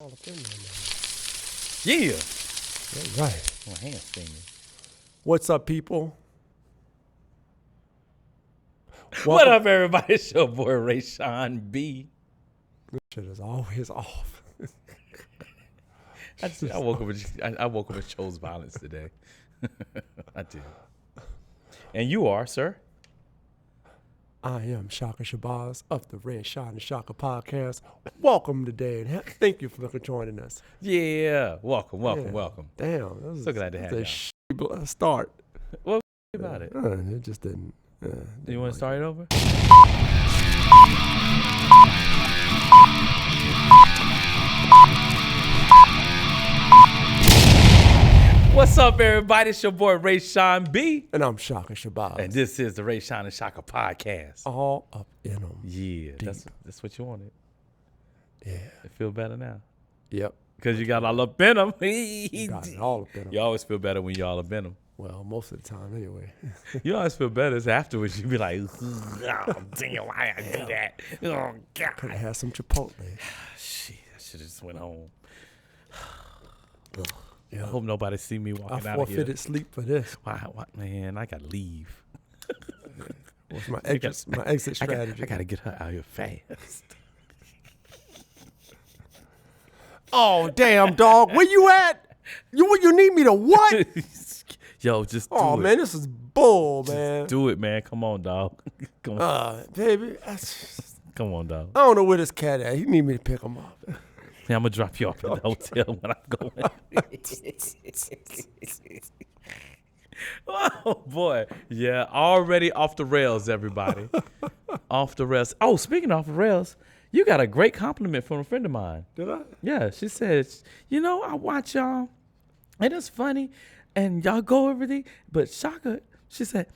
All up in there Yeah. now. All right. My hand's stinging. What's up, people? What up, everybody? It's your boy Rayshon B. This shit is always off. I woke up and chose violence today. I did. And you are, sir? I am Shaka Shabazz of the Rayshon and Shaka podcast. Welcome today, and thank you for joining us. Yeah. Welcome. Yeah. Damn. That was, So glad to have you. Start. What about it? It just didn't. You want to start it over? What's up, everybody? It's your boy Rayshon B. And I'm Shaka Shabazz. And this is the Rayshon and Shaka podcast. All up in them. Yeah, that's what you wanted. Yeah. It feel better now. Yep. Because you got all up in them. You got it all up in them. You always feel better when you all up in them. Well, most of the time, anyway. You always feel better. It's afterwards you be like, oh, damn, why I do that? Oh, God. Could have had some Chipotle. Shit, I should have just went home. Yeah. I hope nobody see me I walking out of here. forfeited sleep for this. Why, man, I got to leave. What's my exit strategy? I got to get her out here fast. Oh, damn, dog. Where you at? You need me to what? Yo, just do Oh, it. man, this is bull, man. Do it, man. Come on, dog. Come on, Baby, come on, dog. I don't know where this cat at. He need me to pick him up. Yeah, I'm going to drop you off at the hotel when I'm going. Oh, boy. Yeah, already off the rails, everybody. Off the rails. Oh, speaking of off the rails, you got a great compliment from a friend of mine. Did I? Yeah, she said, I watch y'all, and it's funny, and y'all go everything, but Shaka, she said,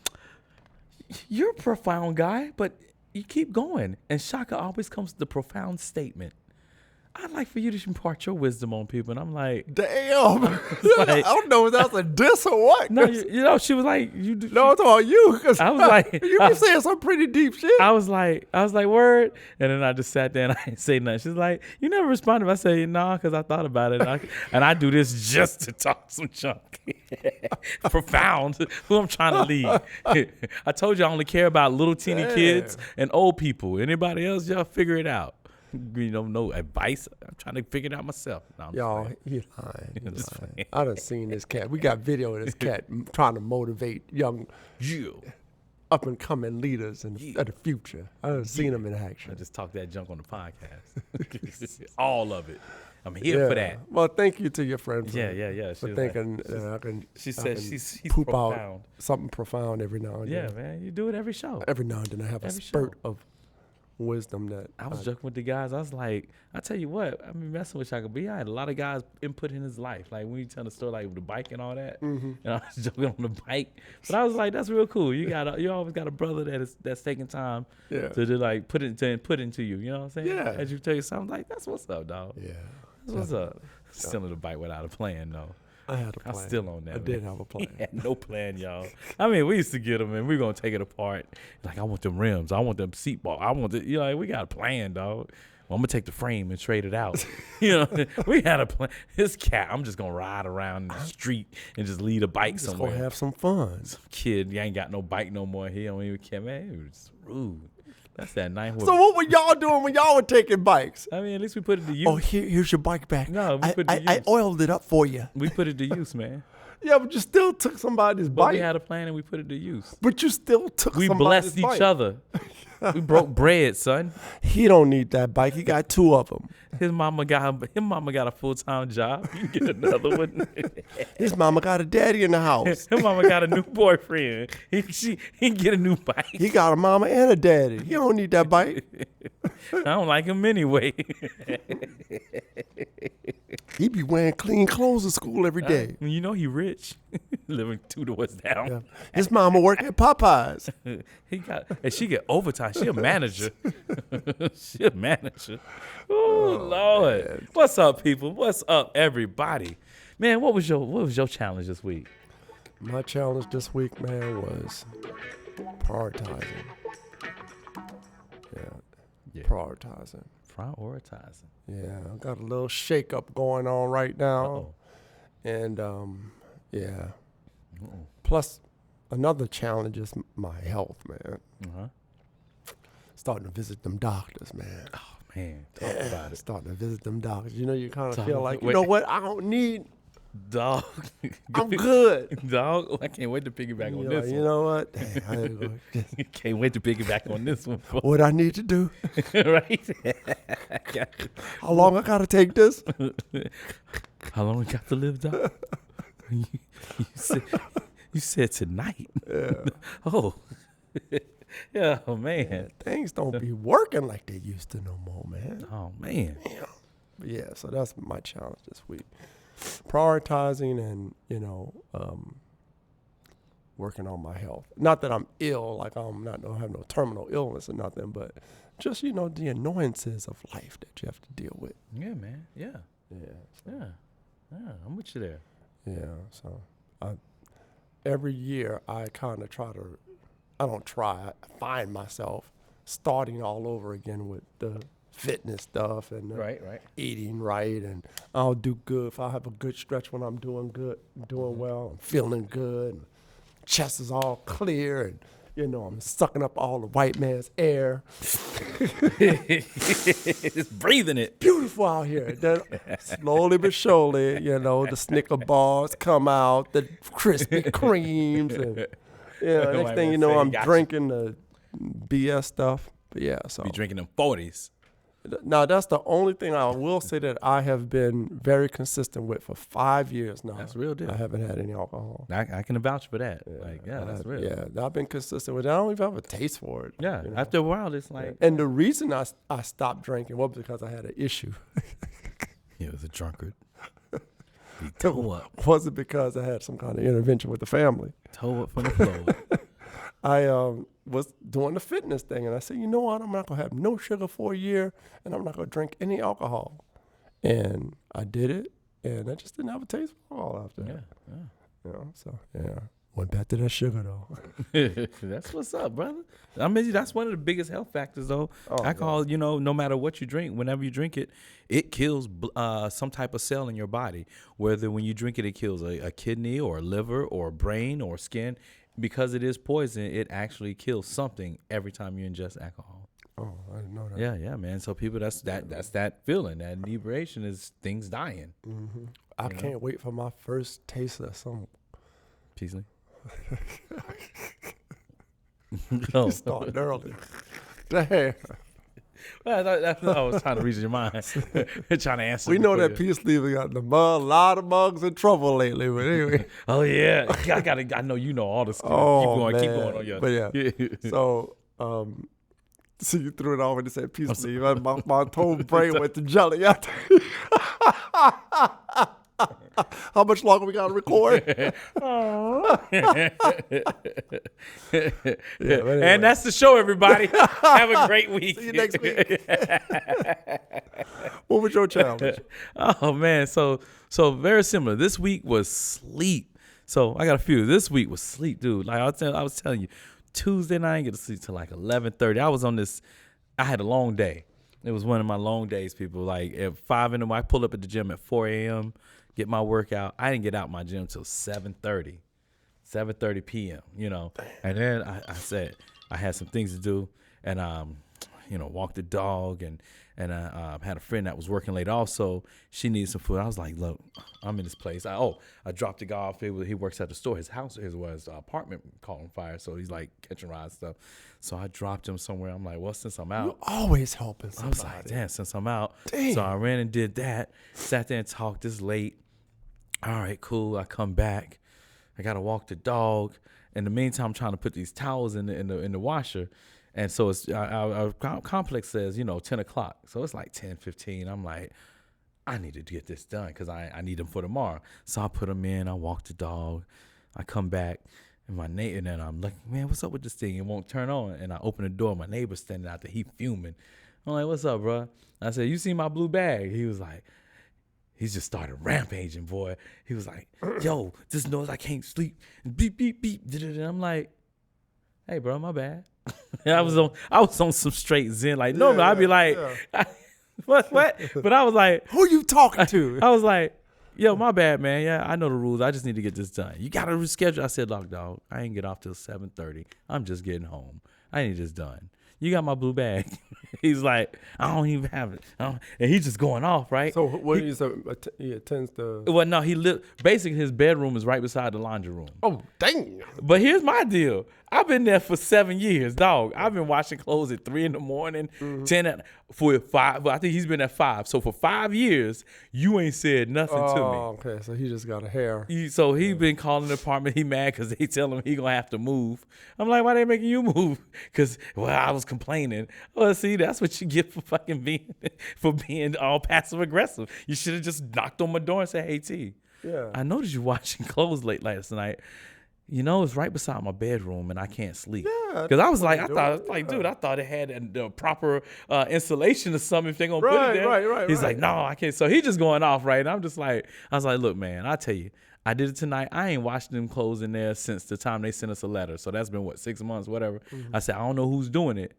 you're a profound guy, but you keep going. And Shaka always comes with the profound statement. I'd like for you to impart your wisdom on people. And I'm like, Damn. like- I don't know if that's a diss or what. no, she was like, you do. No, I'm talking about you. 'Cause I was like- you be saying some pretty deep shit. I was like, word. And then I just sat there and I didn't say nothing. She's like, you never responded. I said, nah, because I thought about it. And I do this just to talk some junk. Profound. Who I'm trying to lead. I told you I only care about little teeny kids and old people. Anybody else, y'all figure it out. No advice. I'm trying to figure it out myself. No, I'm Y'all, just he lying. He just lying. playing. I done seen this cat. We got video of this cat trying to motivate young up and coming leaders of the future. I done seen him in I action. just talk that junk on the podcast. All of it. I'm here for that. Well, thank you to your friend for, Yeah. for She was thinking I can. She I said can she's poop profound. out something profound every now and Yeah, then. man. You do it every show. Every now and then I have a Every spurt show. of wisdom that I was joking with the guys. I was like, I tell you what, I mean, messing with Shaka B, I had a lot of guys input in his life. Like when you tell the story, like with the bike and all that, and I was joking on the bike. But I was like, that's real cool. You always got a brother that's taking time to do, like put into you. You know what I'm saying? Yeah. As you tell you something, like that's what's up, dog. Yeah. That's what's up. Still in the bike without a plan, though. I had a plan. I'm still on that. I did have a plan. He had no plan, y'all. I mean, we used to get them, and we're going to take it apart. Like, I want them rims. I want them seat ball. I want the, like, we got a plan, dog. Well, I'm going to take the frame and trade it out. We had a plan. This cat, I'm just going to ride around the street and just lead a bike Just somewhere. gonna have some fun. Some kid, you ain't got no bike no more. He don't even care, man. It was rude. That's that night. So what were y'all doing when y'all were taking bikes? I mean, at least we put it to use. Oh, here's your bike back. No, we put it to I use. oiled it up for you. We put it to use, man. Yeah, but you still took somebody's But bike. we had a plan and we put it to use. But you still took We somebody's blessed bike. each other. We broke bread, son. He don't need that bike. He got two of them. His mama got a full-time job. You can get another one. His mama got a daddy in the house. His mama got a new boyfriend. He can get a new bike. He got a mama and a daddy. He don't need that bike. I don't like him anyway. He be wearing clean clothes to school every day. You know he rich, living 2 doors down. Yeah. His mama work at Popeyes. And she get overtime. She a manager. She a manager. Oh Lord. man. What's up, people? What's up, everybody? Man, what was your challenge this week? My challenge this week, man, was prioritizing. Yeah. Yeah. Prioritizing. Prioritizing. Yeah, I got a little shake-up going on right now. Uh-oh. And, yeah. Uh-oh. Plus, another challenge is my health, man. Uh-huh. Starting to visit them doctors, man. Oh, man. Talk about it. Starting to visit them doctors. You know, you kind of Talk feel about- like, you wait. know what? I don't need, Dog. I'm good. Dog. I can't wait to piggyback on You're this like, one. you know what? Dang, I ain't gonna just- Can't wait to piggyback on this one. what I need to do? Right? How long I gotta take this? How long we got to live, dog? You said tonight. Yeah. Oh. Yeah, oh, man. Things don't be working like they used to no more, man. Oh, man. Damn. But yeah, so that's my challenge this week. Prioritizing and, you know, working on my health. Not that I'm ill, like I don't have no terminal illness or nothing, but just, you know, the annoyances of life that you have to deal with. Yeah, man. Yeah. Yeah. Yeah. Yeah, I'm with you there. Yeah. So every year I kind of I find myself starting all over again with the fitness stuff and Right. eating right, and I'll do good if I have a good stretch when I'm doing good, doing well, I'm feeling good, and chest is all clear, and you know I'm sucking up all the white man's air. Just breathing it. Beautiful out here. Then slowly but surely, you know, the Snicker bars come out, the Krispy Kremes, and next White thing you man know, say, I'm "Gotcha." drinking the BS stuff. But yeah, so Be drinking them 40s. now that's the only thing I will say that I have been very consistent with for 5 years now. That's real deal. I haven't had any alcohol. I can vouch for that. That's real. Yeah, I've been consistent with it. I don't even have a taste for it. Yeah, you know? after a while, it's like, And the reason I stopped drinking was because I had an issue. he was a drunkard. He toe up. Wasn't because I had some kind of intervention with the family. Toe up from the floor. I was doing the fitness thing, and I said, you know what? I'm not going to have no sugar for a year, and I'm not going to drink any alcohol. And I did it, and I just didn't have a taste for alcohol after that. Yeah. You know, so, yeah. Went back to that sugar, though. That's what's up, brother. I mean, that's one of the biggest health factors, though. Oh, Alcohol, you know, no matter what you drink, whenever you drink it, it kills some type of cell in your body. Whether when you drink it, it kills a kidney or a liver or a brain or skin. Because it is poison, it actually kills something every time you ingest alcohol. Oh, I didn't know that. Yeah, man. So people, that's that feeling. That inebriation is things dying. Mm-hmm. I can't wait for my first taste of some. Peasley. You started early. Damn. I was trying to read your mind, trying to answer. We know before that you- Peace Leaver got a lot of mugs in trouble lately, but anyway. Oh yeah, I know you know all the stuff. Oh, keep man. going on your. But yeah. So, so you threw it off and you said Peace Leaver. My whole brain went to jelly after. How much longer we got to record? Anyway. And that's the show, everybody. Have a great week. See you next week. What was your challenge? Oh man, so very similar. This week was sleep. So I got a few. This week was sleep, dude. Like I was telling you, Tuesday night I didn't get to sleep till like 11:30. I was on this. I had a long day. It was one of my long days, people. Like at 5 in the morning, I pulled up at the gym at 4 a.m. Get my workout. I didn't get out my gym till 7:30 p.m. You know, and then I said I had some things to do, and walked the dog, and I had a friend that was working late. Also, she needed some food. I was like, look, I'm in this place. I dropped the guy off. He works at the store. His apartment caught on fire, so he's like catching rides stuff. So I dropped him somewhere. I'm like, well, since I'm out, You always helping somebody. I was like, damn, since I'm out. Damn. So I ran and did that. Sat there and talked this late. All right, cool. I come back. I got to walk the dog. In the meantime, I'm trying to put these towels in the washer. And so it's our complex says, 10 o'clock. So it's like 10:15. I'm like, I need to get this done because I need them for tomorrow. So I put them in. I walk the dog. I come back. And my neighbor, and then I'm like, man, what's up with this thing? It won't turn on. And I open the door. My neighbor's standing out there. He fuming. I'm like, what's up, bro? I said, you see my blue bag? He was like, he's just started rampaging, boy. He was like, yo, this noise, I can't sleep. Beep, beep, beep. And I'm like, hey, bro, my bad. I was on some straight zen. Like, normally I'd be like, What? But I was like, who you talking to? I was like, yo, my bad, man. Yeah, I know the rules. I just need to get this done. You got to reschedule. I said, look, dog, I ain't get off till 7:30. I'm just getting home. I need this done. You got my blue bag. He's like, I don't even have it. And he's just going off, right? So what do you say? He attends the... Well, no, basically his bedroom is right beside the laundry room. Oh, dang. But here's my deal. I've been there for 7 years, dog. I've been washing clothes at 3 a.m, 10 for 5. Well, I think he's been at 5. So for 5 years, you ain't said nothing to me. Oh, okay. So he just got a hair. So he been calling the apartment. He mad because they tell him he gonna have to move. I'm like, why they making you move? Because I was complaining. Well, see, that's what you get for being all passive aggressive. You should have just knocked on my door and said, hey T, I noticed you washing clothes late last night. You know, it's right beside my bedroom and I can't sleep. Yeah. Because I was like, dude, I thought it had the proper insulation or something if they're going to put it there. Right. He's like, no, I can't. So he's just going off, right? And I was like, look, man, I tell you, I did it tonight. I ain't washed them clothes in there since the time they sent us a letter. So that's been, 6 months, whatever. I said, I don't know who's doing it,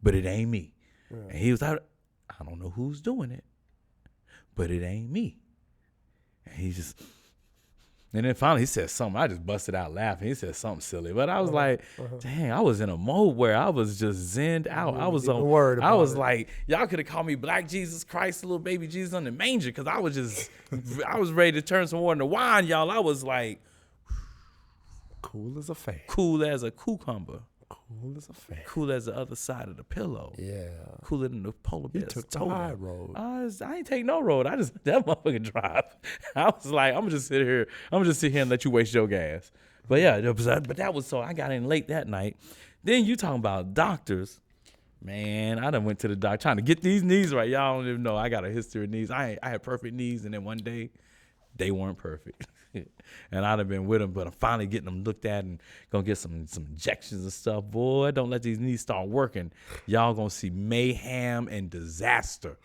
but it ain't me. Yeah. And he was like, I don't know who's doing it, but it ain't me. And he just... And then finally he said something. I just busted out laughing. He said something silly. But I was like, dang, I was in a mode where I was just zenned out. I was like, y'all could have called me Black Jesus Christ, little baby Jesus on the manger, because I was ready to turn some water into wine, y'all. I was like, cool as a fan. Cool as a cucumber. Cool as a fan. Cool as the other side of the pillow. Yeah. Cooler than the polar bear. You took the high road. I ain't take no road. I just that motherfucking drive. I was like, I'm gonna just sit here and let you waste your gas. But yeah, but that was so I got in late that night. Then you talking about doctors. Man, I done went to the doctor trying to get these knees right. Y'all don't even know I got a history of knees. I had perfect knees, and then one day they weren't perfect. And I'd have been with them, but I'm finally getting them looked at and gonna get some injections and stuff. Boy, don't let these knees start working. Y'all gonna see mayhem and disaster,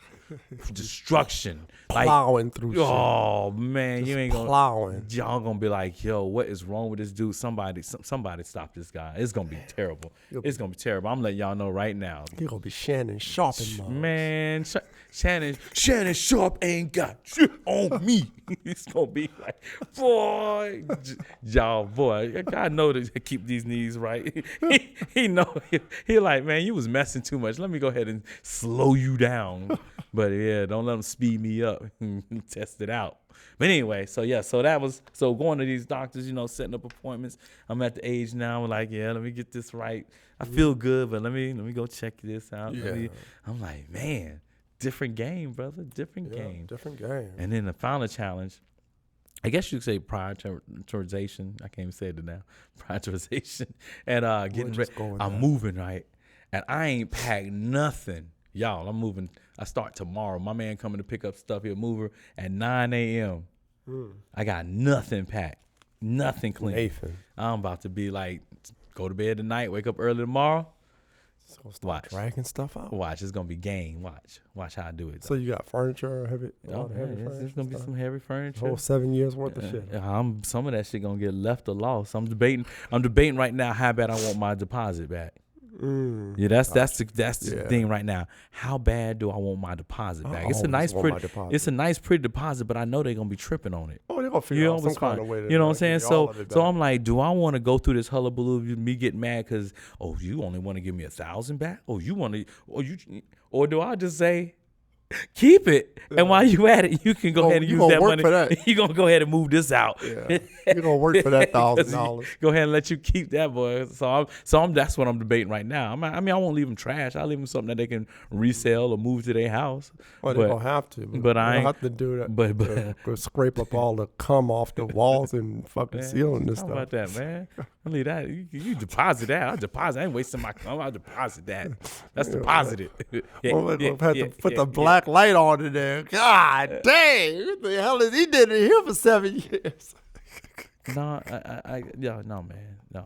destruction, plowing through shit. Oh man, just you ain't gonna plowing. Y'all gonna be like, yo, what is wrong with this dude? Somebody stop this guy. It's gonna be terrible. It's gonna be terrible. I'm letting y'all know right now. You're gonna be Shannon Sharp in mine. Man, Shannon Sharp ain't got shit on me. It's gonna be like, boy, boy, I know to keep these knees right. He know. He like, man, you was messing too much. Let me go ahead and slow you down. But yeah, don't let them speed me up. Test it out. But anyway, so going to these doctors, setting up appointments. I'm at the age now. I'm like, yeah, let me get this right. I feel good, but let me go check this out. Yeah. I'm like, man, different game, brother. Different game. And then the final challenge, I guess you could say prioritization. I can't even say it now. Prioritization. And getting ready. I'm moving, right? And I ain't packed nothing. Y'all, I'm moving. I start tomorrow. My man coming to pick up stuff. He'll move her at 9 a.m. I got nothing packed. Nothing clean. Nathan. I'm about to be like, go to bed tonight, wake up early tomorrow. So start dragging stuff out. Watch, it's gonna be game. Watch how I do it. So you got furniture, heavy furniture. There's gonna be some heavy furniture. Whole 7 years worth of shit. Some of that shit gonna get left or lost. I'm debating right now how bad I want my deposit back. Yeah, that's the thing right now. How bad do I want my deposit back? It's a nice pretty deposit, but I know they're gonna be tripping on it. Oh, they're gonna figure out some kind of way to, you know what I'm saying? So I'm like, do I want to go through this hullabaloo of me getting mad because you only want to give me 1,000 back? Or do I just say, keep it, and while you at it, you can go ahead and use that money. You're gonna go ahead and move this out. Yeah. You're gonna work for that $1,000. Go ahead and let you keep that, boy. So that's what I'm debating right now. I won't leave them trash. I'll leave them something that they can resell or move to their house. Well, they don't have to. But I ain't have to do that. But go scrape up all the cum off the walls and fucking ceiling and stuff. How about that, man? I leave that. You deposit that. I deposit. I ain't wasting my cum. I deposit that. That's deposited. We'll have to put the black light on in there. God dang! What the hell is he did in here for 7 years? No, no, man, no.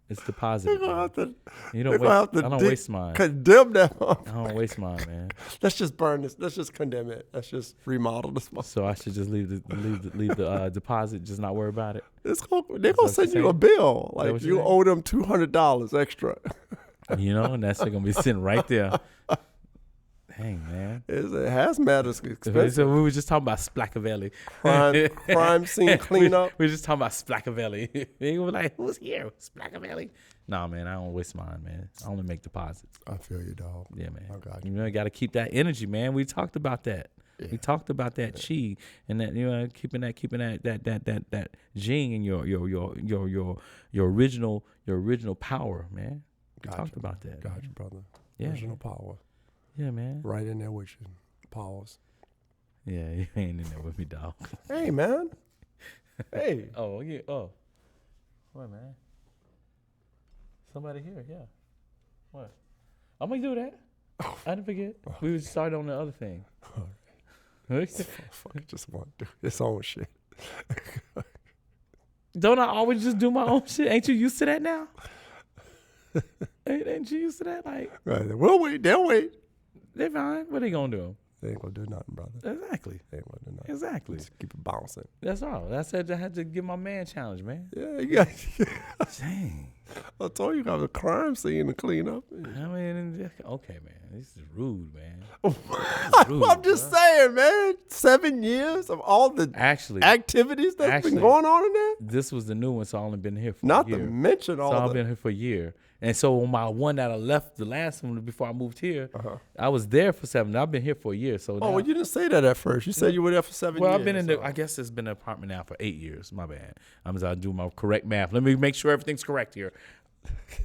It's deposited. I don't waste mine. Condemn that. I don't waste mine, man. Let's just burn this. Let's just condemn it. Let's just remodel this. So I should just leave the deposit. Just not worry about it. They're gonna send you a bill. Like you owe them $200 extra. And that shit gonna be sitting right there. Dang, man. It's a hazmat is expensive. So we were just talking about Splackavelli. Crime scene cleanup. We were just talking about Splackavelli. They were like, who's here? Splackavelli. Nah, man, I don't waste mine, man. I only make deposits. I feel you, dog. Yeah, man. I got you. You know, you got to keep that energy, man. We talked about that. Yeah. We talked about that chi and that, you know, keeping that jing in your original power, man. We talked about that. Got you, brother. Yeah. Original power. Yeah, man. Right in there with you. Powers. Yeah, you ain't in there with me, dog. Hey, man. Hey. Oh, yeah. Oh. What, man? Somebody here, yeah. What? I'm going to do that. I didn't forget. We would start on the other thing. Fuck, just want to do his own shit. Don't I always just do my own shit? Ain't you used to that now? Ain't you used to that? Like, right. We'll wait. They'll wait. They're fine. What they gonna do? They ain't gonna do nothing, brother. Exactly. They ain't gonna do nothing. Exactly. Just keep it bouncing. That's all. That's it. I had to give my man challenge, man. Yeah, you got. Dang. I told you, got a crime scene to clean up. I mean, okay, man. This is rude, man. I'm just saying, man. 7 years of all the activities that's been going on in there. This was the new one, so I only been here for Not a year. to mention all. So I've been here for a year. And so on my one that I left, the last one before I moved here, I was there for 7. I've been here for a year. So well, you didn't say that at first. You said you were there for 7 years. Well, I've been in I guess it's been an apartment now for 8 years. My bad. I'm just doing my correct math. Let me make sure everything's correct here.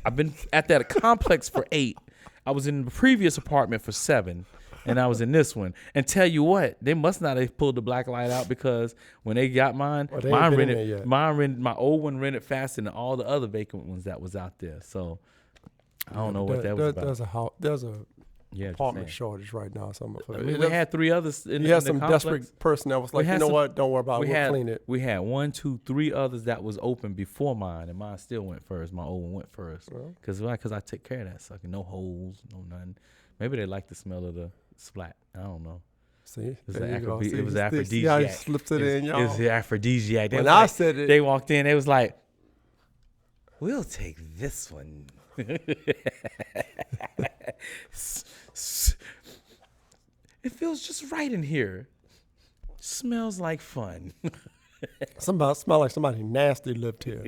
I've been at that complex for 8. I was in the previous apartment for 7. And I was in this one. And tell you what, they must not have pulled the black light out because when they got mine, my old one rented faster than all the other vacant ones that was out there. So I don't know what that was about. There's a apartment shortage right now. We had 3 others in had the some complex. Desperate person that was like, you know what? Don't worry about it. We'll clean it. We had 1, 2, 3 others that was open before mine, and mine still went first. My old one went first. Because I took care of that sucker. No holes, no nothing. Maybe they like the smell of the splat. I don't know. See? It was aphrodisiac. See how he slips it in, y'all? It was the aphrodisiac. I said it. They walked in, they was like, we'll take this one. It feels just right in here. Smells like fun. Smell like somebody nasty lived here.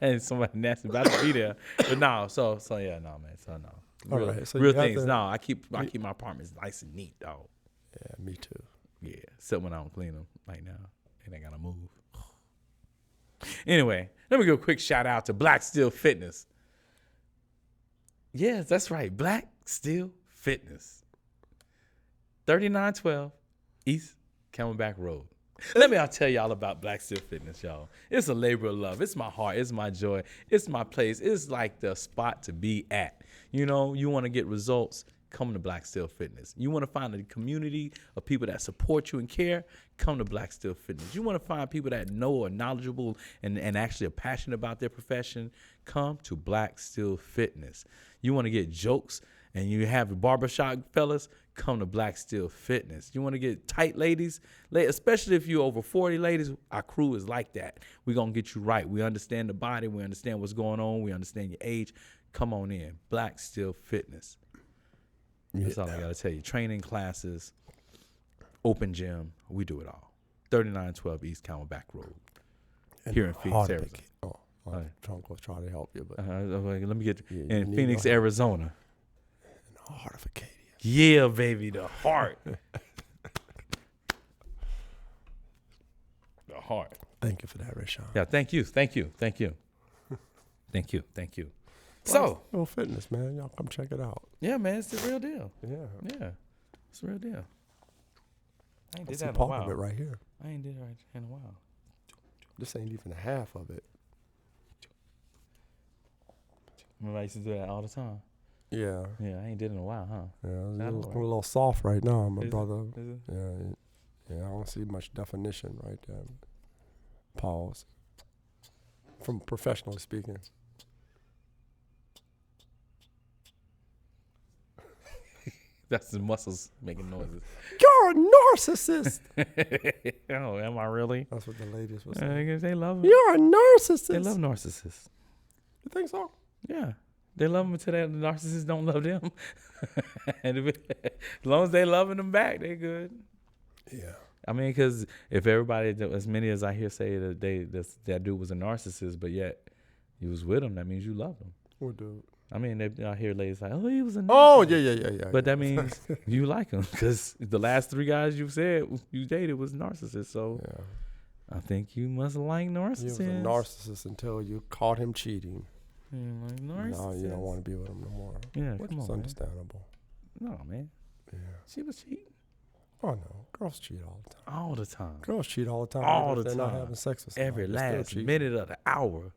And somebody nasty about to be there. But no, so yeah, no, man. So no. All right. So real things. No, I keep my apartments nice and neat, dog. Yeah, me too. Yeah. Except when I don't clean them like now. And I gotta move. Anyway, let me give a quick shout out to Black Steel Fitness. Yes, that's right. Black Steel Fitness. 3912 East Camelback Road. Let me tell y'all about Black Steel Fitness, y'all. It's a labor of love. It's my heart. It's my joy. It's my place. It's like the spot to be at. You know, you want to get results, come to Black Steel Fitness. You want to find a community of people that support you and care, come to Black Steel Fitness. You want to find people that know are knowledgeable and actually are passionate about their profession, come to Black Steel Fitness. You want to get jokes and you have a barbershop fellas, come to Black Steel Fitness. You want to get tight ladies, especially if you're over 40 ladies, our crew is like that. We're going to get you right. We understand the body. We understand what's going on. We understand your age. Come on in. Black Steel Fitness. That's all I got to tell you. Training classes, open gym, we do it all. 3912 East Camelback Road here in Phoenix, Arizona. I'm trying to help you, but let me get in Phoenix, Arizona. In the heart of Acadia. Yeah, baby, the heart. The heart. Thank you for that, Rayshon. Yeah, thank you. So, Steel Fitness, man. Y'all come check it out. Yeah, man, it's the real deal. Yeah. It's the real deal. I ain't did that in a part while. of it right here. I ain't did that in a while. This ain't even half of it. Remember I used to do that all the time. Yeah. Yeah, I ain't did it in a while, huh? Yeah, it's a little soft right now, my brother. Is it? Yeah, I don't see much definition right there. Pause. From professionally speaking. That's the muscles making noises. You're a narcissist. Oh, am I really? That's what the ladies were saying. They love them. You're a narcissist. They love narcissists. You think so? Yeah. They love them until the narcissists don't love them. And as long as they loving them back, they good. Yeah. I mean, because if everybody, as many as I hear say that that dude was a narcissist, but yet you was with him, that means you love him. What dude? I mean, I hear ladies like, oh, he was a narcissist. Oh, yeah. But that means you like him, because the last 3 guys you said you dated was narcissists. So I think you must like narcissists. He was a narcissist until you caught him cheating. Like narcissist. No, you don't want to be with him no more. Yeah, which come is on, understandable. Man. No, man. Yeah. She was cheating. Oh, no. Girls cheat all the time. All the time. Girls cheat all the time. All even if the they're time. not having sex with Every somebody, they're last still cheating. minute of the hour.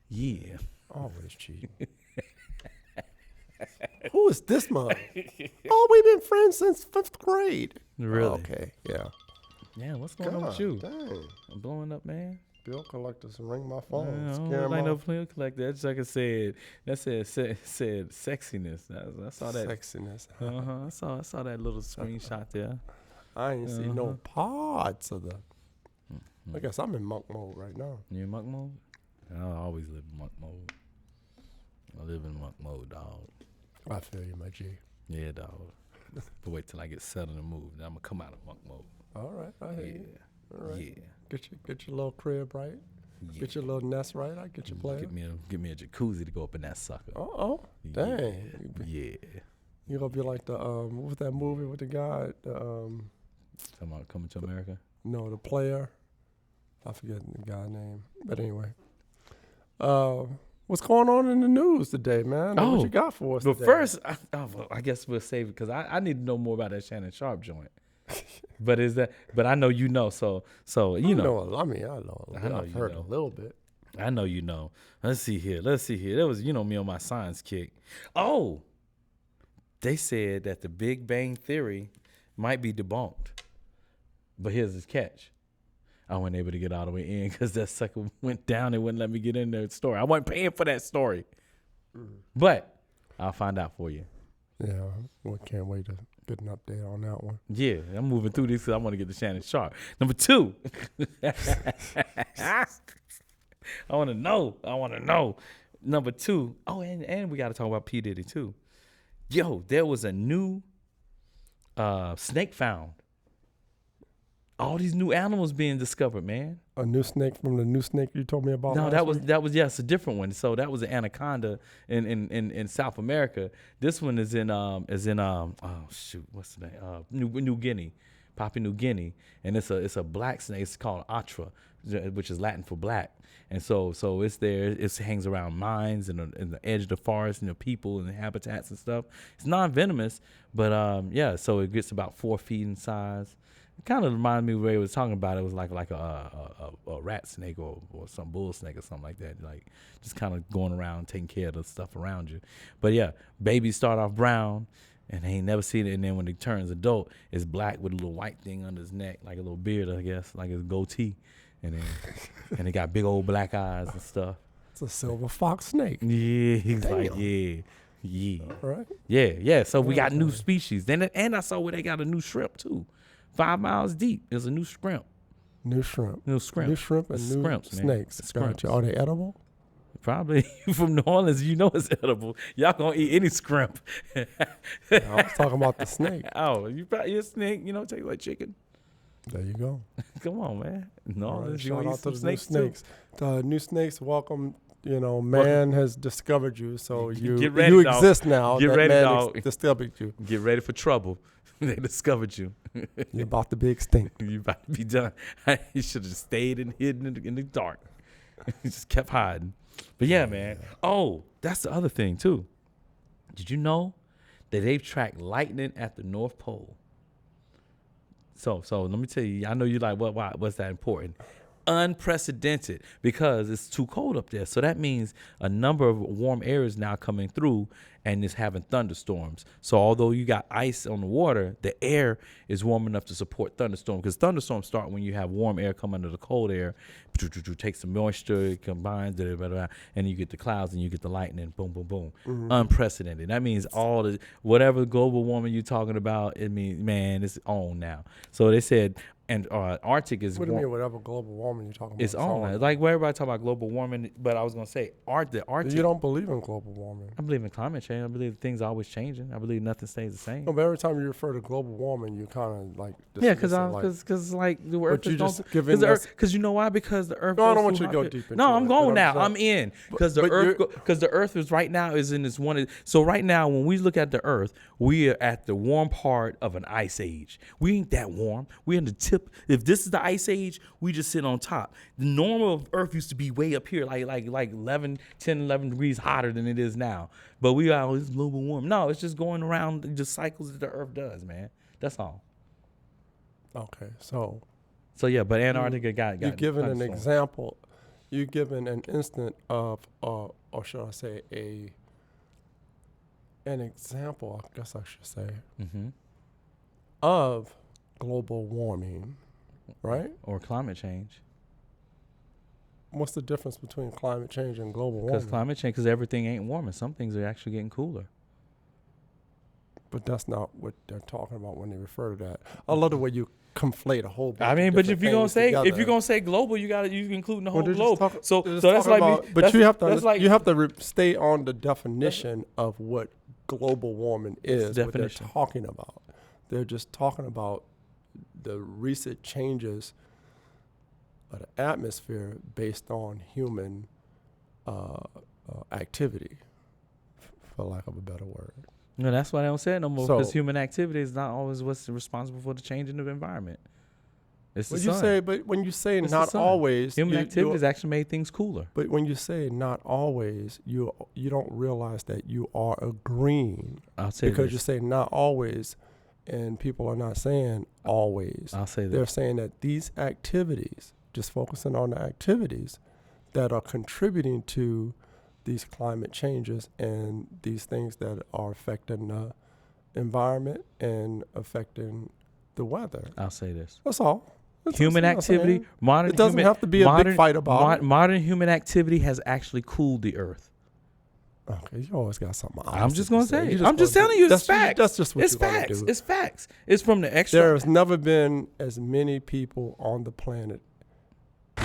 Yeah. Always cheating. Who is this mug? Oh, we've been friends since 5th grade. Really? Oh, okay, yeah. Yeah, what's going on with you? Dang. I'm blowing up, man. Bill collectors ring my phone. I Scare don't 'em like no off. bill collector. That's like I said. That said sexiness. I saw that. Sexiness. I saw that little screenshot there. I ain't see no parts of the. I guess I'm in monk mode right now. You in monk mode? I always live in monk mode. I live in monk mode, dog. I feel you, my G. Yeah, dog. But wait till I get settled and moved. Then I'm gonna come out of monk mode. All right, I hear you. All right. Yeah. Get your little crib right. Yeah. Get your little nest right. I get your plan. Get me a jacuzzi to go up in that sucker. Oh, dang. Yeah. You gonna be like the what was that movie with the guy? The Talking about Coming to America. no, the player. I forget the guy's name. But anyway. What's going on in the news today, man? What you got for us But today? first, I guess we'll save it because I need to know more about that Shannon Sharp joint. But I know you know, so you know. I know. I've heard a little bit. I know you know. Let's see here. That was me on my science kick. Oh, they said that the Big Bang Theory might be debunked. But here's his catch. I wasn't able to get all the way in because that sucker went down and wouldn't let me get in the story. I wasn't paying for that story. But I'll find out for you. Yeah, well, can't wait to get an update on that one. Yeah, I'm moving through this because I want to get to Shannon Sharp. Number 2. I want to know. Number 2. Oh, and we got to talk about P. Diddy, too. Yo, there was a new snake found. All these new animals being discovered, man. A new snake from the new snake you told me about? No, last that week? was it's a different one. So that was an anaconda in South America. This one is in what's the name? New Guinea, Papua New Guinea, and it's a black snake. It's called Atra, which is Latin for black. And so it's there. It hangs around mines and in the edge of the forest and the people and the habitats and stuff. It's non-venomous, but so it gets about 4 feet in size. It kind of reminded me where he was talking about. It was like a rat snake or some bull snake or something like that. Like just kind of going around taking care of the stuff around you. But yeah, babies start off brown and they ain't never seen it. And then when it turns adult, it's black with a little white thing under his neck, like a little beard, I guess, like his goatee. And then and it got big old black eyes and stuff. It's a silver fox snake. Yeah, he's Damn. like, yeah. All right. Yeah. So we got new species. And I saw where they got a new shrimp too. 5 miles deep. There's a new shrimp. New shrimp. New shrimp. New shrimp and new Scrimps, man. snakes. Gotcha. Are they edible? Probably. You from New Orleans, you know it's edible. Y'all gonna eat any scrimp. I was talking about the snake. Oh, you're a snake. Taste like chicken. There you go. Come on, man. No, All right, you shout gonna eat out to some the snakes new too. snakes. The new snakes, welcome. Man has discovered you, so Get ready, you dog. exist now. Get that ready, man dog. discovered you. Get ready for trouble. They discovered you. You're about to be extinct. You about to be done. You should have stayed and hidden in the dark. You just kept hiding. But yeah, man. Oh, that's the other thing too. Did you know that they've tracked lightning at the North Pole? So let me tell you. I know you're like, why? What's that important? Unprecedented, because it's too cold up there. So that means a number of warm air is now coming through and it's having thunderstorms. So although you got ice on the water, the air is warm enough to support thunderstorms, because thunderstorms start when you have warm air come under the cold air, takes some moisture, it combines, and you get the clouds and you get the lightning, boom, boom, boom. Mm-hmm. Unprecedented. That means whatever global warming you're talking about, it means, man, it's on now. So they said and Arctic is What do you mean, whatever global warming you're talking about? It's on. Like where everybody talk about global warming, but I was gonna say the Arctic. You don't believe in global warming. I believe in climate change. I believe things are always changing. I believe nothing stays the same. No, but every time you refer to global warming, you kind of like because like the Earth is because you know why? Because the Earth. No, I don't want you to go deep into it. No, I'm going now. I'm in because the Earth is right now is in this one. So right now when we look at the Earth, we are at the warm part of an ice age. We ain't that warm. We're in the tip. If this is the ice age, we just sit on top. The normal of Earth used to be way up here, like 11 degrees hotter than it is now. But we got all this global warming. No, it's just going around the cycles that the Earth does, man. That's all. Okay, so yeah, but Antarctica got you've given an example. You've given an instant of, or should I say, an example, I guess I should say, of global warming, right? Or climate change. What's the difference between climate change and global warming? Because climate change, because everything ain't warming. Some things are actually getting cooler. But that's not what they're talking about when they refer to that. I love the way you conflate a whole bunch I mean, of but if you're gonna say together. if you're gonna say global, you include the whole globe. So that's like like. But you have to stay on the definition of what global warming is. What they're talking about. They're just talking about the recent changes of the atmosphere based on human activity, for lack of a better word. No, that's why they don't say it no more, because human activity is not always what's responsible for the change in the environment. It's the sun. But when you say not always, human activity has actually made things cooler. But when you say not always, you don't realize that you are agreeing. I'll say because this. you say not always, and people are not saying always. I'll say They're this. saying that these activities, just focusing on the activities that are contributing to these climate changes and these things that are affecting the environment and affecting the weather. I'll say this. That's all. Human activity, it doesn't have to be a big fight about it. Modern human activity has actually cooled the Earth. Okay, you always got something. I'm just going to say. I'm just telling you, it's facts. That's just what it's you're facts. Do. It's facts. It's from the extra. There has never been as many people on the planet. You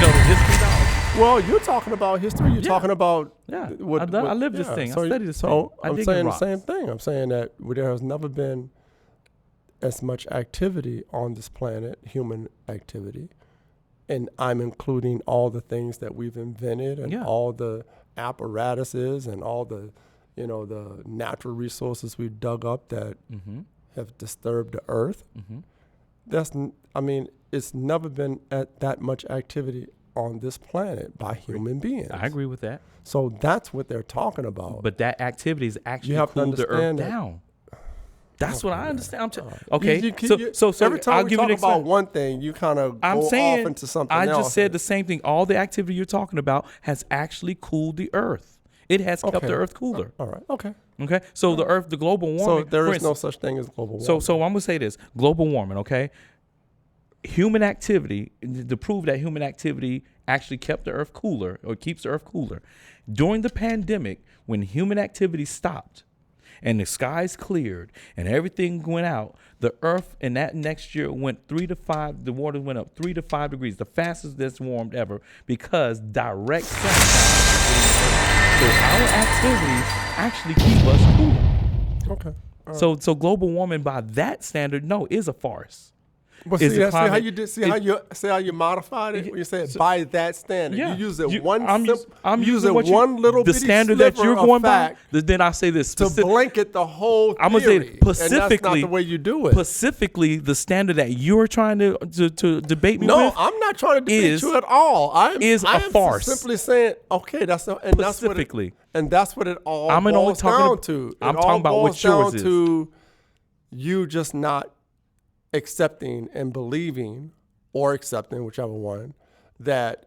know the history, dog. Well, you're talking about history. You're talking about I live this thing. I study this thing. So I'm saying the same thing. I'm saying that there has never been as much activity on this planet, human activity, and I'm including all the things that we've invented and all the apparatuses and all the, the natural resources we've dug up that have disturbed the earth. It's never been at that much activity on this planet by human beings. I agree with that. So that's what they're talking about. But that activity is actually cooled the earth down. That's what I understand. Okay. So every time we talk about one thing, you kind of go off into something else. I just said the same thing. All the activity you're talking about has actually cooled the earth. It has kept the earth cooler. All right. Okay. Okay. So the earth, the global warming. So there is no such thing as global warming. So I'm going to say this. Global warming, okay? Human activity, to prove that human activity actually kept the earth cooler or keeps the earth cooler. During the pandemic, when human activity stopped and the skies cleared and everything went out, the earth in that next year went 3 to 5, the water went up 3 to 5 degrees, the fastest that's warmed ever, because direct sunshine. So our activities actually keep us cool. Okay. So global warming by that standard, no, is a farce. But see how you modified it when you said by that standard. You use it I'm using one little the standard that you're going by. Then I say this to blanket the whole theory. I'm gonna say specifically, and that's not the way you do it. Specifically, the standard that you're trying to debate me with. No, I'm not trying to debate you at all. I am farce. Simply saying, okay, that's what it all boils down to. I'm talking about what yours is. To you just not accepting and believing, or accepting, whichever one, that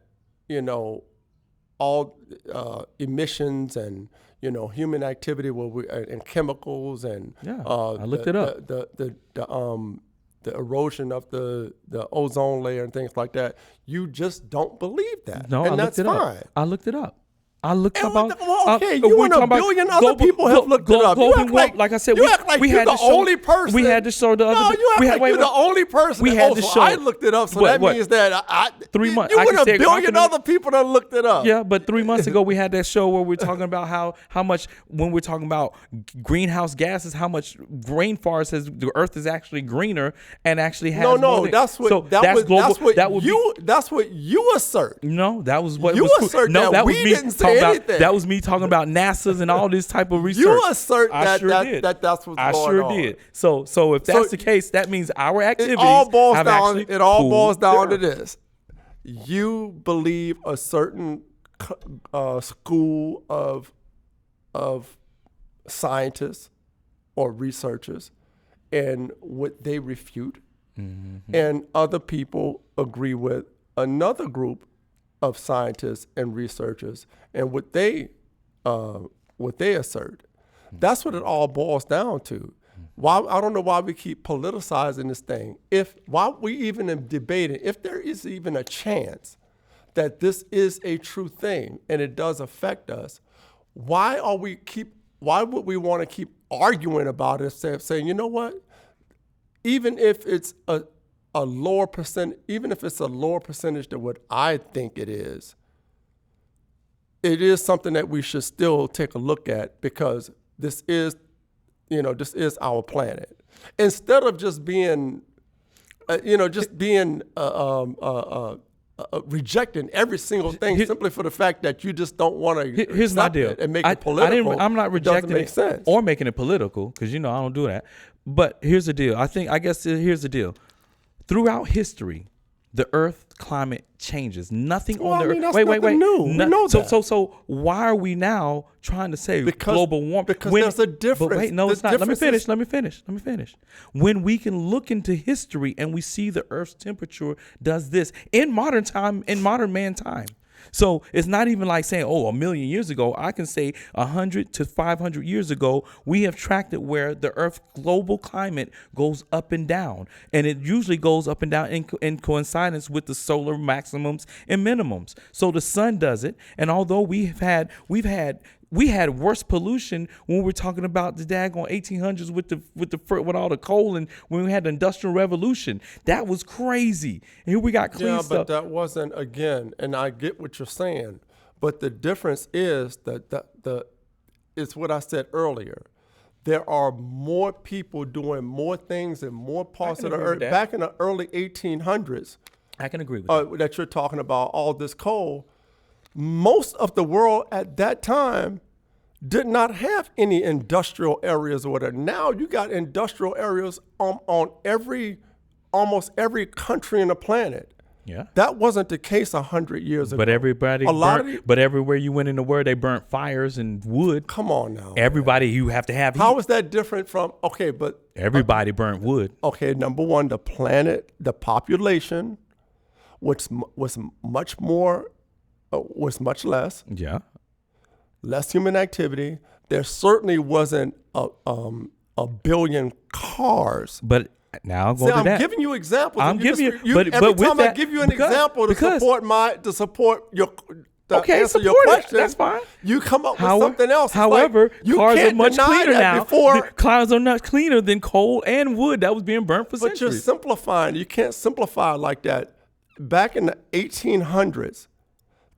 all emissions and human activity and chemicals and I looked it up. The erosion of the ozone layer and things like that. You just don't believe that. No, and I that's looked it fine. up. I looked it up. I looked And about. okay, you and a billion other people have looked it up. You act like I said, you act like we you're had the to show, only person. We had to show the other. No, you act like you're the only person. We had to show. I looked it up, so that means that 3 months. You and a billion other people that looked it up. Yeah, but 3 months ago we had that show where we're talking about how much when we're talking about greenhouse gases, how much rainforest has the Earth is actually greener and actually has no. That's what that's what you assert. No, that was what you was assert. No, that was we me didn't say talking anything. about. That was me talking about NASA's and all this type of research. You assert that's what's going on. I sure did. So if that's the case, that means our activities it all boils down to this. You believe a certain school of scientists or researchers and what they refute, and other people agree with another group of scientists and researchers and what they assert. That's what it all boils down to. Why I don't know why we keep politicizing this thing. Why we even am debating if there is even a chance that this is a true thing and it does affect us. Why would we want to keep arguing about it, saying, you know what? Even if it's a lower percent, even if it's a lower percentage than what I think it is something that we should still take a look at, because this is our planet. Instead of just being, rejecting every single thing simply for the fact that you just don't want to here's my deal and make it political. I'm not rejecting it or making it political, because I don't do that. But here's the deal. Here's the deal. Throughout history, the Earth climate changes. Nothing on the Earth. That's nothing new. We know that. So why are we now trying to say global warming? Because there's a difference. But wait, no, it's not. Let me finish. When we can look into history and we see the Earth's temperature does this in modern man time. So it's not even like saying, a million years ago. I can say 100 to 500 years ago, we have tracked it where the Earth's global climate goes up and down. And it usually goes up and down in coincidence with the solar maximums and minimums. So the sun does it. And although we had worse pollution when we were talking about the daggone 1800s with all the coal, and when we had the Industrial Revolution. That was crazy. And here we got clean stuff. Yeah, but that wasn't, again, and I get what you're saying, but the difference is that it's what I said earlier. There are more people doing more things in more parts of the earth. Back in the early 1800s. I can agree with that. That you're talking about all this coal. Most of the world at that time did not have any industrial areas or whatever. Now you got industrial areas on almost every country in the planet. Yeah, that wasn't the case 100 years ago. But everywhere you went in the world, they burnt fires and wood. Come on now. Everybody, you have to have heat. How is that different from? But everybody burnt wood. Okay, number one, the planet, the population, was much more. Was much less. Yeah. Less human activity. There certainly wasn't a billion cars. But now I'm going to that. I'm giving you examples. I'm giving you, but every time I give you an example to support your answer your support question. It. That's fine. You come up with something else. However, cars are much cleaner now. Before, cars are not cleaner than coal and wood that was being burnt for centuries. But you're simplifying. You can't simplify it like that. Back in the 1800s,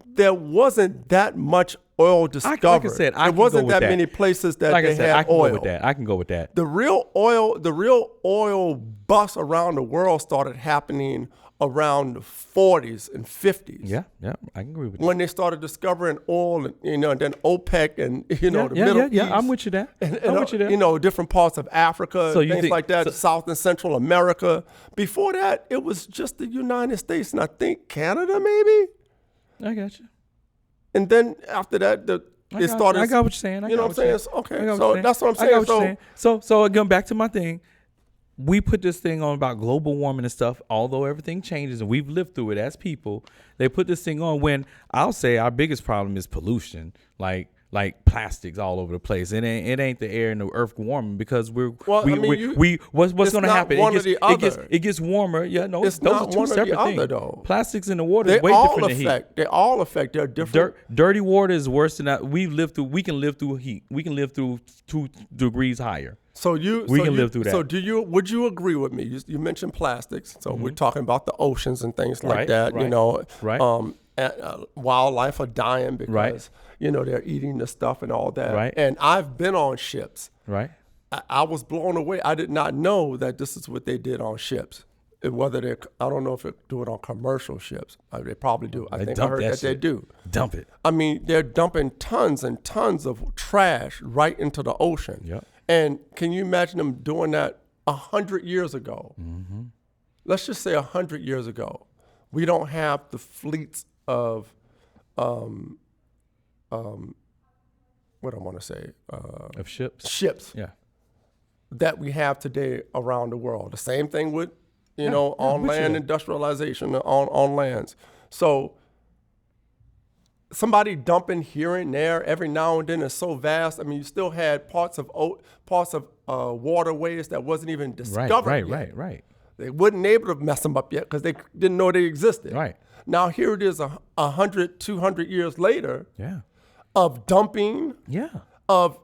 there wasn't that much oil discovered. Like I said, there wasn't that many places that they had oil. I can go with that. The real oil bust around the world started happening around the 40s and 50s. Yeah, I can agree with that. When they started discovering oil, and then OPEC and the Middle East. Yeah, I'm with you there. I'm with you there. Different parts of Africa, things like that, South and Central America. Before that, it was just the United States and I think Canada maybe. I got you. And then after that, it started. I got what you're saying. You know what I'm saying? Okay, so that's what I'm saying. I got what you're saying. So going back to my thing, we put this thing on about global warming and stuff. Although everything changes and we've lived through it as people, they put this thing on when I'll say our biggest problem is pollution. Like like plastics all over the place. It ain't the air and the earth warming because what's going to happen? It gets warmer. Yeah, no, it's those not are two one or the separate things. other, though. Plastics in the water is way different than heat. They all affect. They're different. Dirty water is worse than that. We can live through heat. We can live through 2 degrees higher. We can live through that. So would you agree with me? You mentioned plastics. So we're talking about the oceans and things like that. Right. You know, right. Wildlife are dying because right. They're eating the stuff and all that. Right. And I've been on ships. Right. I was blown away. I did not know that this is what they did on ships. And I don't know if they do it on commercial ships. They probably do. I heard that they do. Dump it. I mean, they're dumping tons and tons of trash right into the ocean. Yep. And can you imagine them doing that 100 years ago? Mm-hmm. Let's just say 100 years ago. We don't have the fleets of, what I want to say? Of ships? Ships. Yeah. That we have today around the world. The same thing with, on land industrialization on lands. So somebody dumping here and there every now and then is so vast. I mean, you still had parts of waterways that wasn't even discovered yet. Right. They wasn't able to mess them up yet because they didn't know they existed. Right. Now here it is 100, 200 years later. Yeah. Of dumping. Yeah. Of,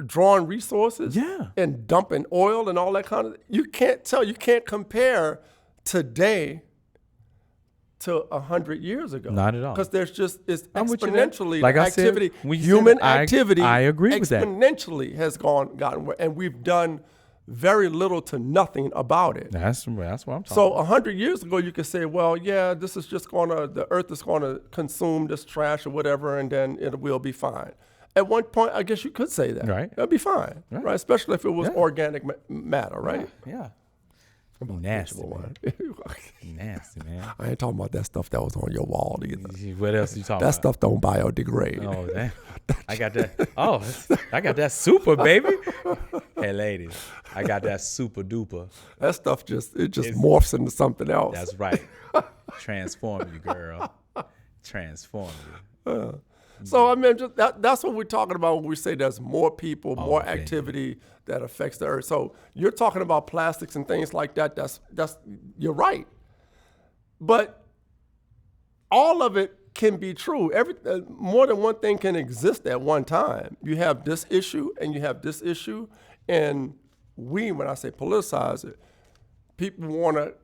drawing resources. Yeah. And dumping oil and all that kind of. You can't compare today to 100 years ago. Not at all. Because it's exponentially like activity. I said, human activity. I agree with that. Exponentially has gotten, and we've done very little to nothing about it. That's what I'm talking So about. 100 years ago, you could say, well, yeah, this is just the earth is going to consume this trash or whatever, and then it will be fine. At one point, I guess you could say that. Right. It'll be fine. Right. Especially if it was organic matter, right? Yeah. Nasty one. Nasty, man. I ain't talking about that stuff that was on your wall either. What else are you talking about? That stuff don't biodegrade. Oh, damn. I got that. Oh, I got that super, baby. Hey, ladies, I got that super duper. That stuff just morphs into something else. That's right. Transform you, girl. Transform you. So I mean, that's what we're talking about when we say there's more people, more activity that affects the earth. So you're talking about plastics and things like that. That's you're right, but all of it can be true. More than one thing can exist at one time. You have this issue and you have this issue, and when I say politicize it, people want to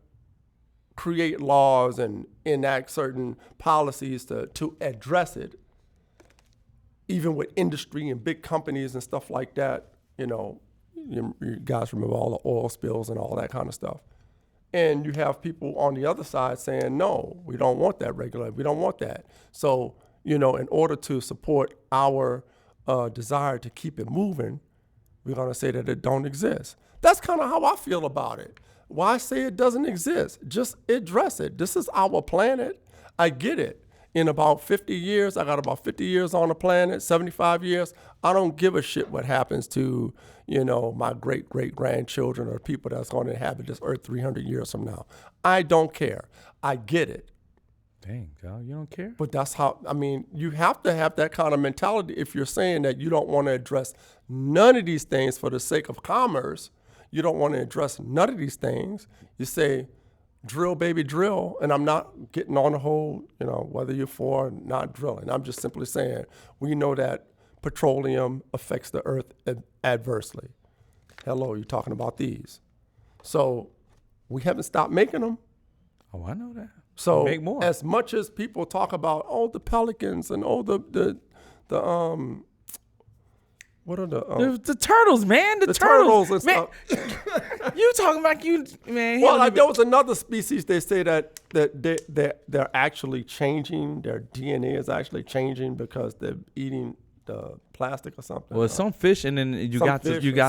create laws and enact certain policies to address it. Even with industry and big companies and stuff like that, you guys remember all the oil spills and all that kind of stuff. And you have people on the other side saying, no, we don't want that regulated. We don't want that. So, in order to support our desire to keep it moving, we're going to say that it don't exist. That's kind of how I feel about it. Why say it doesn't exist? Just address it. This is our planet. I get it. In about 50 years, I got about 50 years on the planet, 75 years. I don't give a shit what happens to, my great-great-grandchildren or people that's going to inhabit this earth 300 years from now. I don't care. I get it. Dang, girl, you don't care? But that's how, you have to have that kind of mentality if you're saying that you don't want to address none of these things for the sake of commerce. You don't want to address none of these things. You say, drill, baby, drill. And I'm not getting on the whole, whether you're for or not drilling. I'm just simply saying we know that petroleum affects the earth adversely. Hello, you're talking about these. So we haven't stopped making them. Oh, I know that. So make more. As much as people talk about, the pelicans and what are the turtles, man? The turtles and stuff. You talking about man? Well, there was another species. They say that they're actually changing. Their DNA is actually changing because they're eating the plastic or something. Well, some fish, and then you got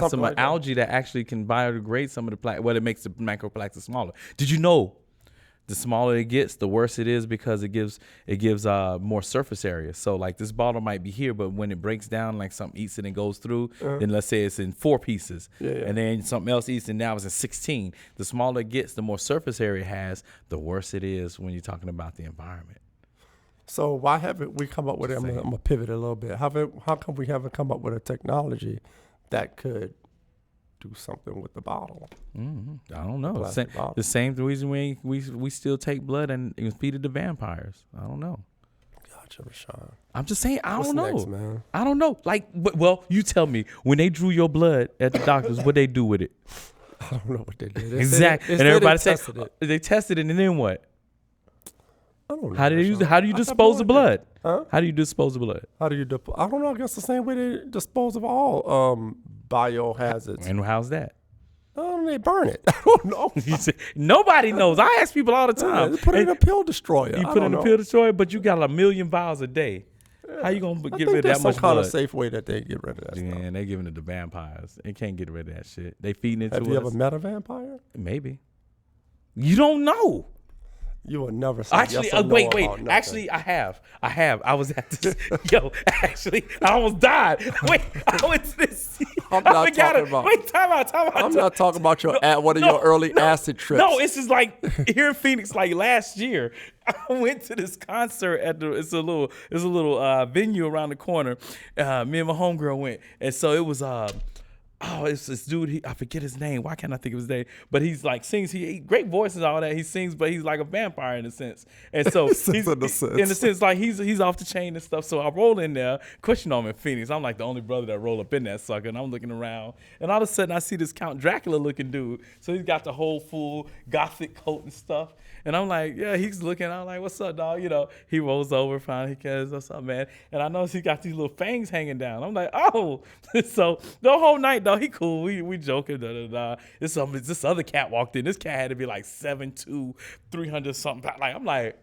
some like algae that actually can biodegrade some of the plastic. Well, it makes the microplastics smaller. Did you know? The smaller it gets, the worse it is because it gives more surface area. So like this bottle might be here, but when it breaks down, like something eats it and goes through, then let's say it's in 4 pieces, and then something else eats and now it's in 16. The smaller it gets, the more surface area it has, the worse it is when you're talking about the environment. So why haven't we come up with it? I'm gonna pivot a little bit. How come we haven't come up with a technology that could do something with the bottle? I don't know. Bottle. The same reason we still take blood and feed it to vampires. I don't know. Gotcha, Rayshon. I'm just saying, I don't know. Next, man? I don't know. Like, well, you tell me. When they drew your blood at the doctors, what they do with it? I don't know what they did. Exactly. And everybody said they tested it, and then what? I don't know. How do you use it? How do you dispose of blood? Huh? How do you dispose of blood? I don't know. I guess the same way they dispose of all biohazards. And how's that? They burn it. I don't know. Nobody knows. I ask people all the time. They put it in a pill destroyer. You put it in a pill destroyer, but you got 1 million vials a day. How you gonna get rid of that much blood? Some kind of safe way that they get rid of that stuff. Yeah, they giving it to vampires. They can't get rid of that shit. They feeding it to us. Have you ever met a vampire? Maybe. You don't know. You will never say actually, yes or no wait. about nothing. Actually, I have. I was at this. Actually, I almost died. Wait, I went to this. I'm not talking about. Wait, time out. I'm not talking about one of your early acid trips. No, it's just like here in Phoenix, like last year, I went to this concert at it's a little venue around the corner. Me and my homegirl went, and so it was it's this dude. I forget his name. Why can't I think of his name? But he's like sings. He great voice and all that. He sings, but he's like a vampire in a sense. And so in a sense, like he's off the chain and stuff. So I roll in there. Question on him in Phoenix. I'm like the only brother that roll up in that sucker. And I'm looking around, and all of a sudden I see this Count Dracula looking dude. So he's got the whole full gothic coat and stuff. And I'm like, yeah, he's looking. I'm like, what's up, dog? You know, he rolls over, finally, he goes, what's up, man? And I notice he got these little fangs hanging down. I'm like, oh. So the whole night, though, he cool. We joking, This other cat walked in. This cat had to be like 7'2", 300 something. Like, I'm like,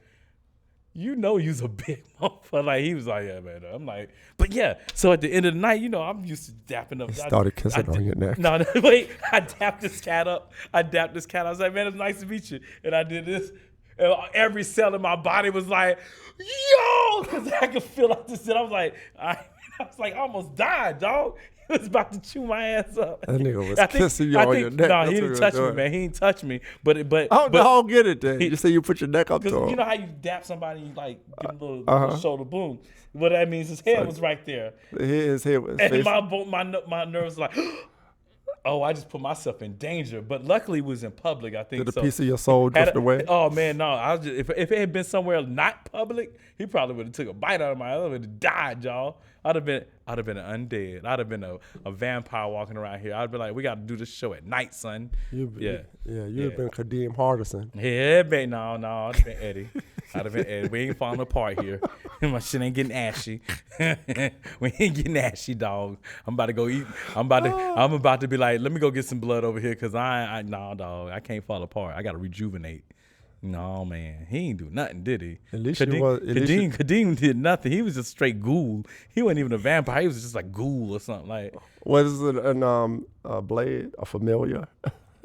you know, you's a big motherfucker. Like, he was like, yeah, man. I'm like, but yeah. So at the end of the night, you know, I'm used to dapping up. He started kissing on your neck. No, wait. I dapped this cat up. I was like, man, it's nice to meet you. And I did this. And every cell in my body was like, yo, because I could feel like this. And I was like, I almost died, dog. He was about to chew my ass up. That nigga was kissing you on your neck. No, he didn't touch me, man. He didn't touch me. But I don't get it then. You say you put your neck up to him. You know how you dap somebody and you like give him a little shoulder boom. What that means, his head was right there. His head was. And my nerves were like, oh, I just put myself in danger. But luckily, it was in public. I think. Did a piece of your soul drift away? Oh man, no. If it had been somewhere not public, he probably would have took a bite out of my. I would have died, y'all. I'd have been an undead. I'd have been a vampire walking around here. I'd be like, we got to do this show at night, son. You'd have been Kadeem Hardison. Yeah, no, I'd have been Eddie. We ain't falling apart here. My shit ain't getting ashy. We ain't getting ashy, dog. I'm about to go eat. I'm about to be like, let me go get some blood over here, cause no, dog. I can't fall apart. I got to rejuvenate. No, man, he ain't do nothing, did he? At least Kadeem did nothing. He was just straight ghoul. He wasn't even a vampire. He was just like ghoul or something. Like, what is it? A Blade, a familiar?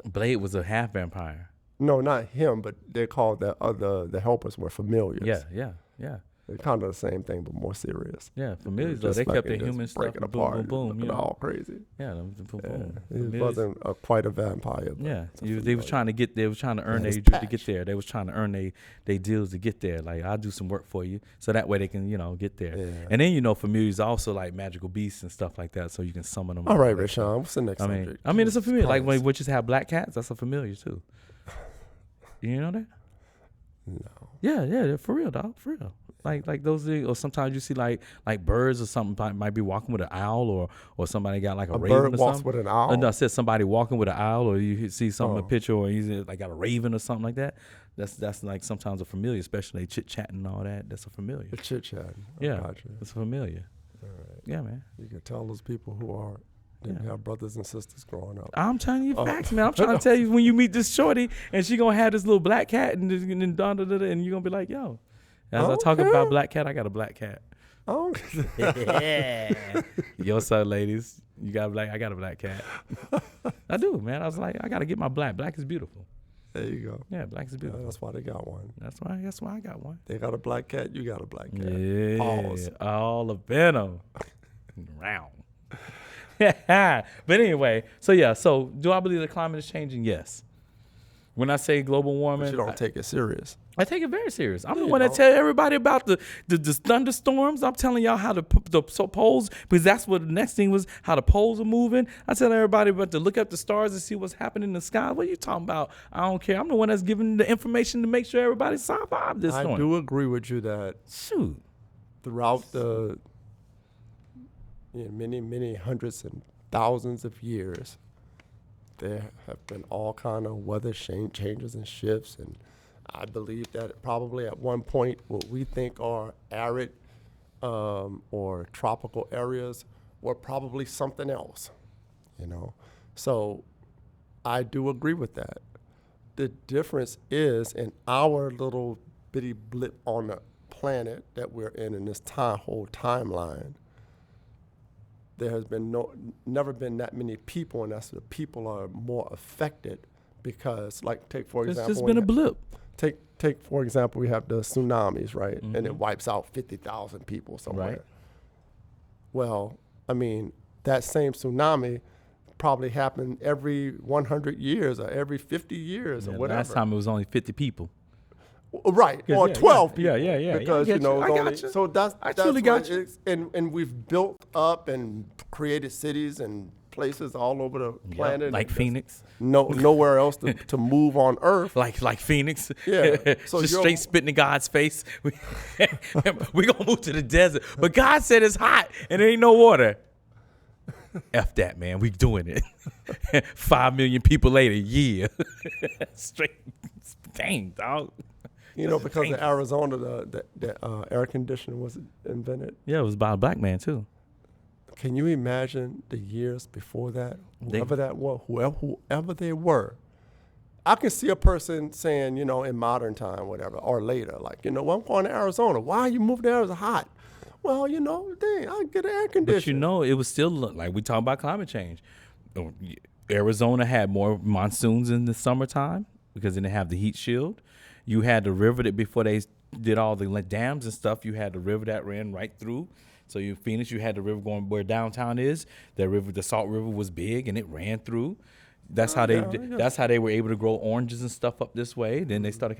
Blade was a half vampire. No, not him, but they called the helpers were familiars. Yeah. They're kind of the same thing, but more serious. Yeah, familiars though. They kept the human stuff breaking apart, boom. You know, all crazy. Yeah, boom. He wasn't quite a vampire. Yeah, they was trying to get. They was trying to earn their to get there. They was trying to earn their deals to get there. Like, I'll do some work for you, so that way they can get there. Yeah. And then familiars also like magical beasts and stuff like that, so you can summon them. All right, Rayshon, what's the next subject? I mean, it's a familiar. Like when witches have black cats, that's a familiar too. You know that? No. Yeah, for real, dog, for real. Like those, or sometimes you see like birds or something might be walking with an owl, or somebody got like a raven bird or walks something. with an owl. No, I said somebody walking with an owl, or you see something a picture, or he's like got a raven or something like that. That's like sometimes a familiar, especially they chit chatting and all that. That's a familiar. The chit chatting. Yeah, it's a familiar. All right. Yeah, man. You can tell those people who didn't have brothers and sisters growing up. I'm telling you facts, man. I'm trying to tell you, when you meet this shorty and she gonna have this little black cat and you're gonna be like, yo. As I talk about black cat, I got a black cat. Oh. Yo, son, ladies, you got a black? I got a black cat. I do, man. I was like, I gotta get my black. Black is beautiful. There you go. Yeah, black is beautiful. That's why they got one. That's why I got one. They got a black cat. You got a black cat. Yeah, Pause. all of venom. Round. But anyway, so do I believe the climate is changing? Yes. When I say global warming, but you don't take it serious. I take it very serious. I'm the You one that know. tell everybody about the thunderstorms. I'm telling y'all how the poles, because that's what the next thing was, how the poles are moving. I tell everybody about to look up the stars and see what's happening in the sky. What are you talking about? I don't care. I'm the one that's giving the information to make sure everybody survives this storm. I do agree with you that Shoot. throughout the many hundreds and thousands of years, there have been all kind of weather changes and shifts, and I believe that probably at one point what we think are arid or tropical areas were probably something else, you know. So I do agree with that. The difference is in our little bitty blip on the planet that we're in this whole timeline, there has been never been that many people, and that's the people are more affected because, like, take for example, It's just been a blip. Take for example, we have the tsunamis, right? Mm-hmm. And it wipes out 50,000 people somewhere. Right. Well, I mean, that same tsunami probably happened every 100 years or every 50 years or whatever. Last time it was only 50 people. Right, or 12 people. Yeah. Because, I you know, got it's you. so that's truly what got you. it's- and we've built up and created cities and places all over the planet. Like and Phoenix. nowhere else to move on Earth. Like Phoenix. Yeah. So just you're- straight spitting in God's face. We gonna move to the desert. But God said it's hot and there ain't no water. F that, man. We doing it. 5 million people later, yeah. Straight dang, dog. You know, because in Arizona, the air conditioner was invented. Yeah, it was by a black man too. Can you imagine the years before that? Whoever they were. I can see a person saying, you know, in modern time, whatever, or later, like, you know, well, I'm going to Arizona. Why are you moving there? It's hot. Well, you know, dang, I get an air conditioner. But you know, it was still like we talking about climate change. Arizona had more monsoons in the summertime because they didn't have the heat shield. You had the river that before they did all the dams and stuff, you had the river that ran right through. So you Phoenix, you had the river going where downtown is. That river, the Salt River, was big and it ran through. That's how that's how they were able to grow oranges and stuff up this way. Then they started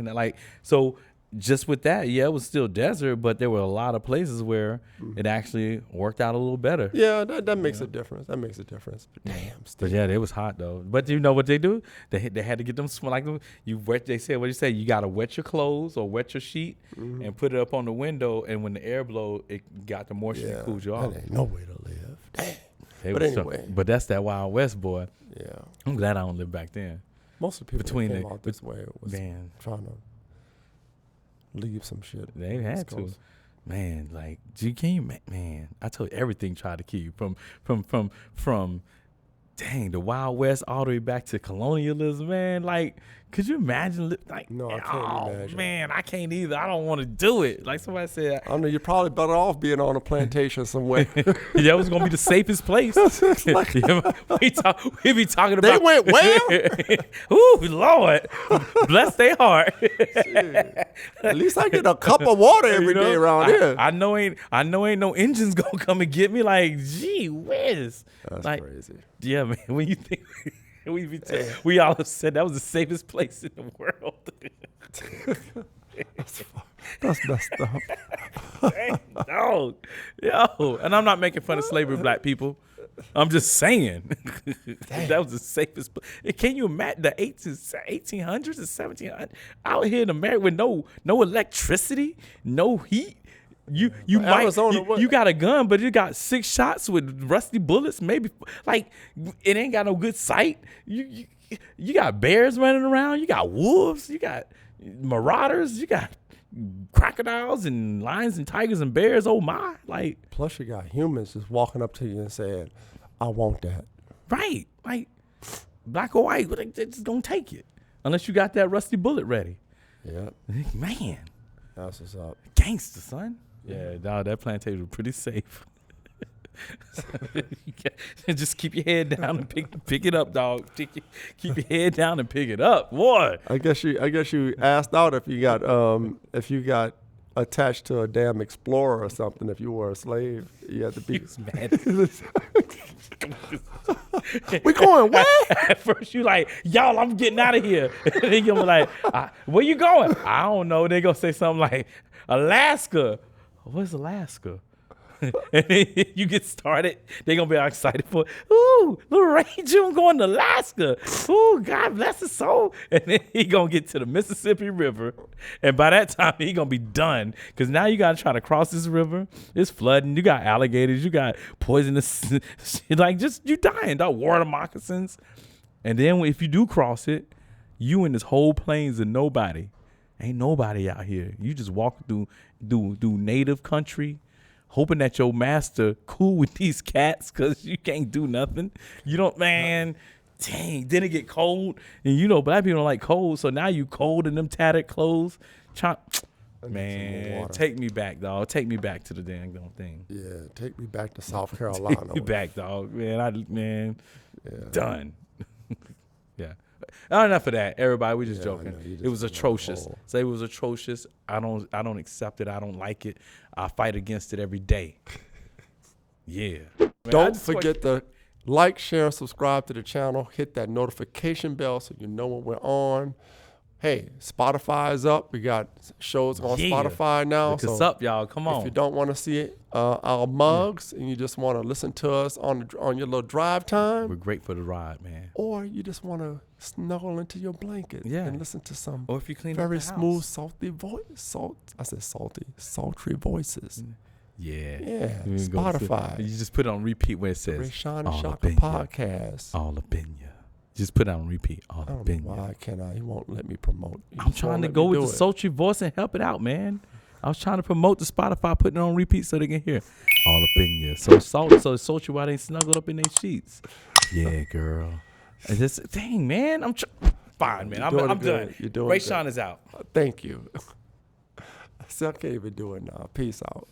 so just with that, yeah, it was still desert, but there were a lot of places where it actually worked out a little better. Yeah, that makes a difference. That makes a difference. But damn, But yeah, it was hot though. But you know what they do? They had to get them like you wet. They said what you say. You gotta wet your clothes or wet your sheet and put it up on the window. And when the air blow, it got the moisture and cools you off. That ain't no way to live. Damn. But anyway. But that's that Wild West, boy. Yeah. I'm glad I don't live back then. Most of the people Between that came the- out this way was Man, trying to leave some shit. they had West to. Coast. Man, like, man, I told you everything tried to kill you from dang, the Wild West all the way back to colonialism, man. Like, could you imagine? Like, No, I can't imagine. Man, I can't either. I don't want to do it. Like somebody said, I know you're probably better off being on a plantation somewhere. that was gonna be the safest place. we be talking about. They went well. Ooh, Lord, bless their heart. At least I get a cup of water every day around here. I know ain't no engines gonna come and get me. Like, gee whiz. That's like, crazy. Yeah, man. When you think we all have said that was the safest place in the world. That's messed up. Dang, dog. Yo, and I'm not making fun of slavery, black people. I'm just saying that was the safest. Can you imagine the 1800s and 1700s out here in America with no electricity, no heat? You got a gun, but you got 6 shots with rusty bullets. Maybe like it ain't got no good sight. You got bears running around. You got wolves. You got marauders. You got crocodiles and lions and tigers and bears. Oh my! Like plus you got humans just walking up to you and saying, "I want that." Right? Like black or white, they just gonna take it unless you got that rusty bullet ready. Yeah, man, that's what's up. Gangster, son. Yeah, dog, that plantation was pretty safe. Just keep your head down and pick it up, dog. Keep your head down and pick it up, boy. I guess you asked out if you got attached to a damn explorer or something if you were a slave. You had to be. He was mad. We going where? At first you like, y'all, I'm getting out of here. And then you be like, where you going? I don't know. They gonna say something like Alaska. What's Alaska? And then you get started, they gonna be all excited for, ooh, little Ray June going to Alaska. Ooh, God bless his soul. And then he gonna get to the Mississippi River, and by that time he gonna be done. Cause now you gotta try to cross this river. It's flooding. You got alligators. You got poisonous. Like just you dying. Dog, water moccasins. And then if you do cross it, you in this whole plains of nobody. Ain't nobody out here. You just walk through native country, hoping that your master cool with these cats because you can't do nothing. You don't, man, dang, then it get cold. And you know, black people don't like cold, so now you cold in them tattered clothes. Man, take me back, dog. Take me back to the damn thing. Yeah, take me back to South Carolina. Take me back, dog. Man, Yeah. done. Yeah. Enough of that, everybody. We just joking. It was atrocious. Oh. Say it was atrocious. I don't accept it. I don't like it. I fight against it every day. Yeah. Man, Don't forget to like, share, and subscribe to the channel. Hit that notification bell so you know when we're on. Hey, Spotify is up. We got shows on Spotify now. Look us up, y'all. Come on. If you don't want to see it, our mugs, and you just want to listen to us on your little drive time, we're great for the ride, man. or you just want to snuggle into your blanket and listen to some or if you clean very up the smooth, house. salty voice. Sultry voices. Yeah. Yeah, You can go to- Spotify. You just put it on repeat where it says Rayshon and all Shaka up in ya. podcast. All up in ya. Just put it on repeat. All I don't up know in ya. why can't I? He won't let me promote. He I'm just trying won't to let go me with do the it. sultry voice and help it out, man. I was trying to promote the Spotify, putting it on repeat so they can hear all up in ya. So sultry while they snuggled up in their sheets. Yeah, girl. And this dang, man. Fine, man. I'm done. You're doing Rayshon good. is out. Thank you. I can't even do it now. Peace out.